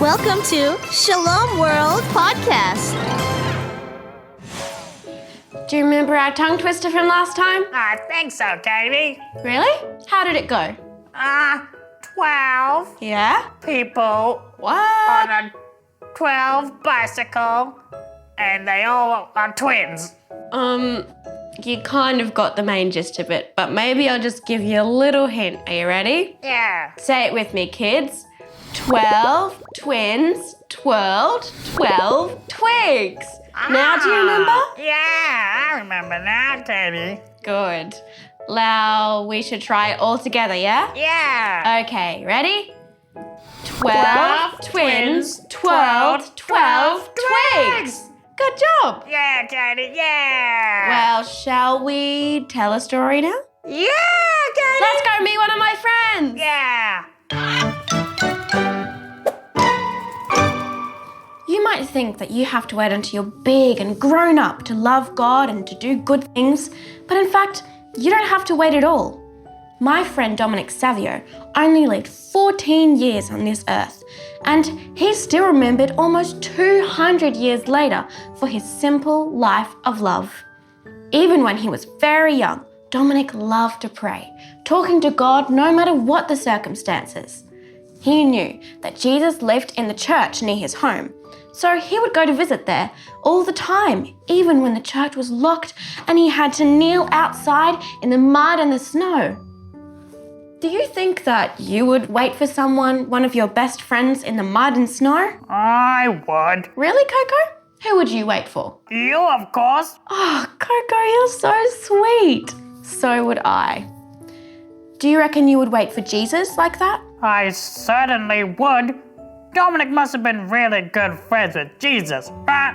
Welcome to Shalom World Podcast. Do you remember our tongue twister from last time? I think so, Katie. Really? How did it go? 12 Yeah? people What? on a 12 bicycle, and they all are twins. You kind of got the main gist of it, but maybe I'll just give you a little hint. Are you ready? Yeah. Say it with me, kids. 12 twins twirled 12 twigs. Now do you remember? Yeah, I remember now, Katie. Good. Now we should try it all together, yeah? Yeah. Okay, ready? 12 twins twirled 12 twigs. Good job. Yeah, Katie, yeah. Well, shall we tell a story now? Yeah, Katie. Let's go meet one of my friends. Yeah. You might think that you have to wait until you're big and grown up to love God and to do good things, but in fact, you don't have to wait at all. My friend Dominic Savio only lived 14 years on this earth, and he's still remembered almost 200 years later for his simple life of love. Even when he was very young, Dominic loved to pray, talking to God no matter what the circumstances. He knew that Jesus lived in the church near his home, so he would go to visit there all the time, even when the church was locked and he had to kneel outside in the mud and the snow. Do you think that you would wait for someone, one of your best friends, in the mud and snow? I would. Really, Koco? Who would you wait for? You, of course. Oh, Koco, you're so sweet. So would I. Do you reckon you would wait for Jesus like that? I certainly would. Dominic must have been really good friends with Jesus, right?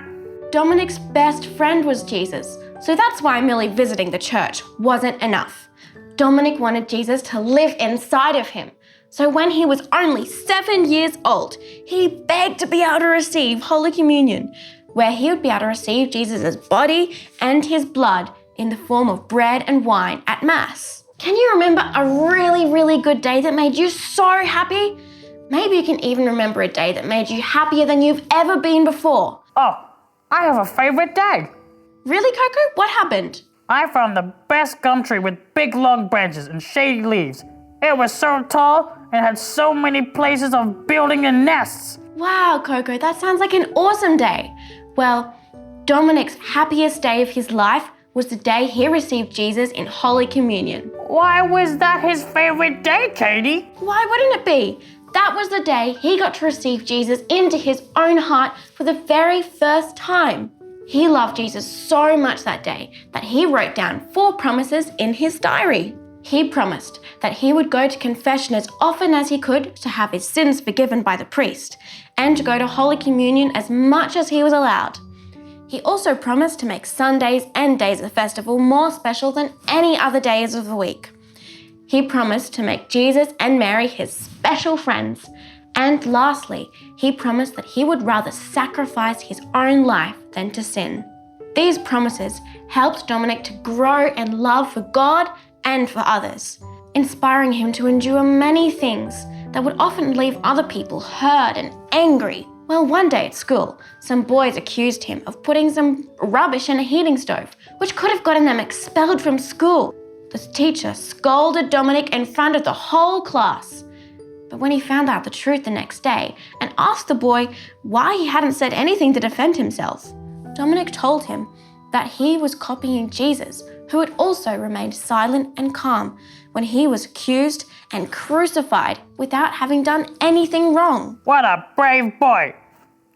Dominic's best friend was Jesus, so that's why merely visiting the church wasn't enough. Dominic wanted Jesus to live inside of him. So when he was only 7 years old, he begged to be able to receive Holy Communion, where he would be able to receive Jesus' body and his blood in the form of bread and wine at Mass. Can you remember a really, really good day that made you so happy? Maybe you can even remember a day that made you happier than you've ever been before. Oh, I have a favorite day. Really, Koco? What happened? I found the best gum tree with big long branches and shady leaves. It was so tall and had so many places of building and nests. Wow, Koco, that sounds like an awesome day. Well, Dominic's happiest day of his life was the day he received Jesus in Holy Communion. Why was that his favorite day, Katie? Why wouldn't it be? That was the day he got to receive Jesus into his own heart for the very first time. He loved Jesus so much that day that he wrote down 4 promises in his diary. He promised that he would go to confession as often as he could to have his sins forgiven by the priest, and to go to Holy Communion as much as he was allowed. He also promised to make Sundays and days of festival more special than any other days of the week. He promised to make Jesus and Mary his special friends. And lastly, he promised that he would rather sacrifice his own life than to sin. These promises helped Dominic to grow in love for God and for others, inspiring him to endure many things that would often leave other people hurt and angry. Well, one day at school, some boys accused him of putting some rubbish in a heating stove, which could have gotten them expelled from school. The teacher scolded Dominic in front of the whole class. But when he found out the truth the next day and asked the boy why he hadn't said anything to defend himself, Dominic told him that he was copying Jesus, who had also remained silent and calm when he was accused and crucified without having done anything wrong. What a brave boy.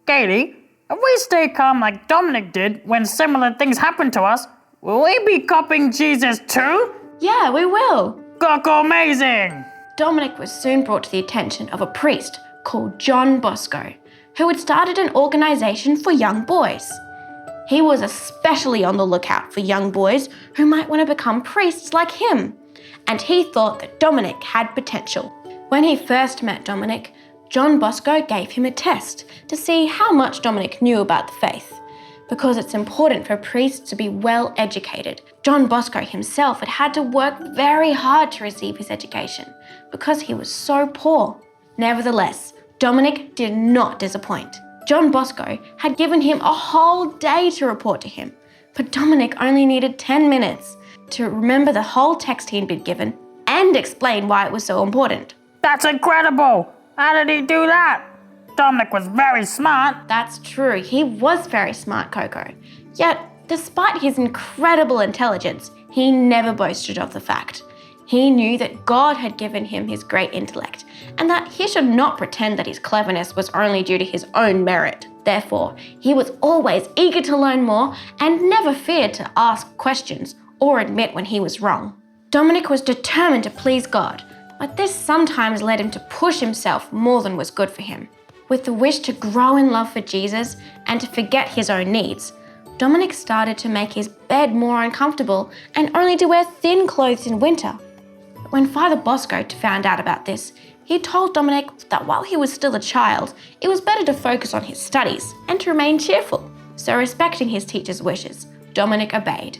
Katie, if we stay calm like Dominic did when similar things happen to us, will we be copying Jesus too? Yeah, we will. Koco amazing! Dominic was soon brought to the attention of a priest called John Bosco, who had started an organisation for young boys. He was especially on the lookout for young boys who might want to become priests like him, and he thought that Dominic had potential. When he first met Dominic, John Bosco gave him a test to see how much Dominic knew about the faith. Because it's important for priests to be well educated, John Bosco himself had to work very hard to receive his education because he was so poor. Nevertheless, Dominic did not disappoint. John Bosco had given him a whole day to report to him, but Dominic only needed 10 minutes to remember the whole text he'd been given and explain why it was so important. That's incredible! How did he do that? Dominic was very smart. That's true, he was very smart, Koco. Yet, despite his incredible intelligence, he never boasted of the fact. He knew that God had given him his great intellect, and that he should not pretend that his cleverness was only due to his own merit. Therefore, he was always eager to learn more and never feared to ask questions or admit when he was wrong. Dominic was determined to please God, but this sometimes led him to push himself more than was good for him. With the wish to grow in love for Jesus and to forget his own needs, Dominic started to make his bed more uncomfortable and only to wear thin clothes in winter. When Father Bosco found out about this, he told Dominic that while he was still a child, it was better to focus on his studies and to remain cheerful. So respecting his teacher's wishes, Dominic obeyed.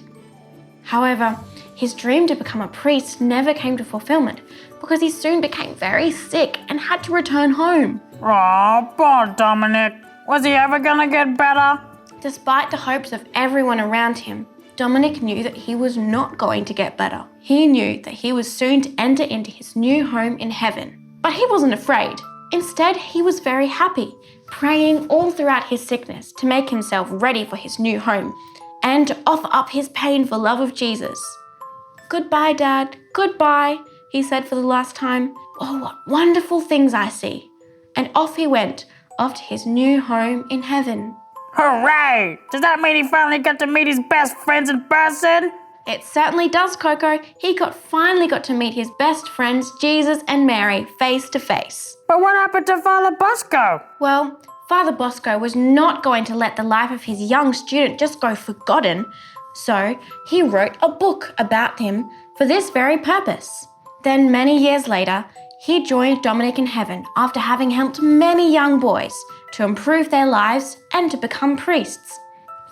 However, his dream to become a priest never came to fulfillment because he soon became very sick and had to return home. Aw, poor Dominic. Was he ever gonna get better? Despite the hopes of everyone around him, Dominic knew that he was not going to get better. He knew that he was soon to enter into his new home in heaven. But he wasn't afraid. Instead, he was very happy, praying all throughout his sickness to make himself ready for his new home and to offer up his pain for love of Jesus. "Goodbye, Dad. Goodbye," he said for the last time. "Oh, what wonderful things I see." And off he went, off to his new home in heaven. Hooray! Does that mean he finally got to meet his best friends in person? It certainly does, Koco. He finally got to meet his best friends, Jesus and Mary, face to face. But what happened to Father Bosco? Well, Father Bosco was not going to let the life of his young student just go forgotten, so he wrote a book about him for this very purpose. Then many years later, he joined Dominic in heaven after having helped many young boys to improve their lives and to become priests.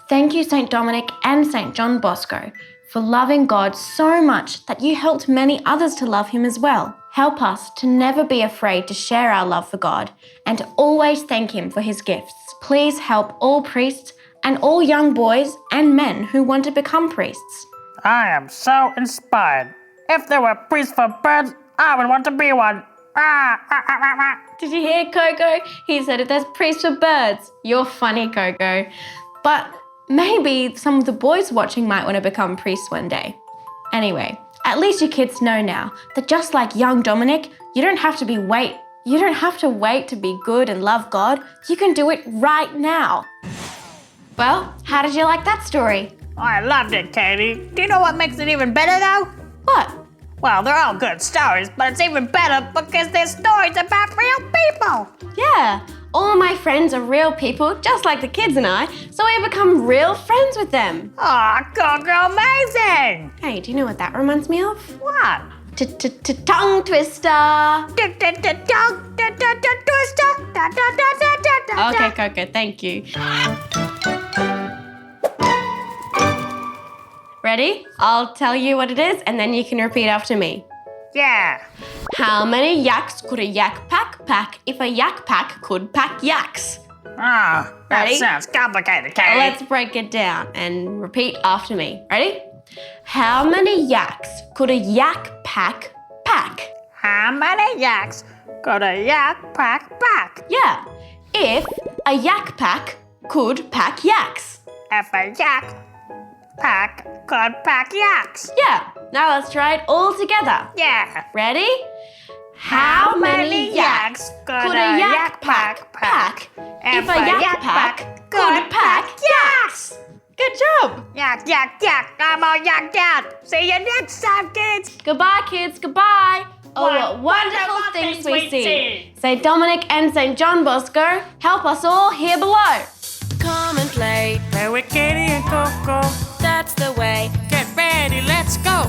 Thank you, St. Dominic and St. John Bosco, for loving God so much that you helped many others to love him as well. Help us to never be afraid to share our love for God and to always thank him for his gifts. Please help all priests and all young boys and men who want to become priests. I am so inspired. If there were priests for birds, I would want to be one. Did you hear, Koco? He said if there's priests for birds. You're funny, Koco. But maybe some of the boys watching might want to become priests one day. Anyway, at least you kids know now that just like young Dominic, you don't have to wait to be good and love God. You can do it right now. Well, how did you like that story? I loved it, Katie. Do you know what makes it even better, though? What? Well, they're all good stories, but it's even better because they're stories about real people. Yeah, all my friends are real people, just like the kids and I, so we become real friends with them. Aw, Koco, amazing! Hey, do you know what that reminds me of? What? Tongue twister. Okay, Koco, thank you. Ready? I'll tell you what it is and then you can repeat after me. Yeah. How many yaks could a yak pack if a yak pack could pack yaks? Ah, that Ready? sounds complicated, Katie. Let's break it down and repeat after me. Ready? How many yaks could a yak pack pack? How many yaks could a yak pack? Yeah, if a yak pack could pack yaks. If a yak pack could pack yaks. Yeah, now let's try it all together. Yeah. Ready? How many yaks could a yak pack if a yak pack could pack yaks? Good job. Yak. I'm all yacked out. See you next time, kids. Goodbye, kids. Goodbye. Oh, what wonderful things we see. St. Dominic and St. John Bosco, help us all here below. Come and play, Play with Katie and Koco. that's the way. Get ready, let's go.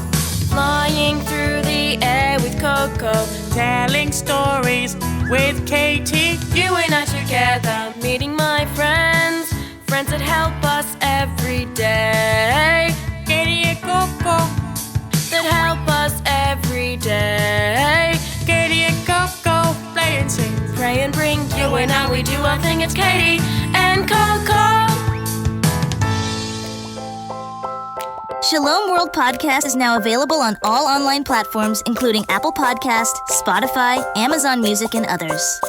Flying through the air with Koco, Telling stories with Katie. you and I together, meeting my friends, friends that help us every day, Katie and Koco. that help us every day. Katie and Koco. Play and sing. Pray and bring one thing, it's Katie and Koco. Shalom World Podcast is now available on all online platforms, including Apple Podcast, Spotify, Amazon Music, and others.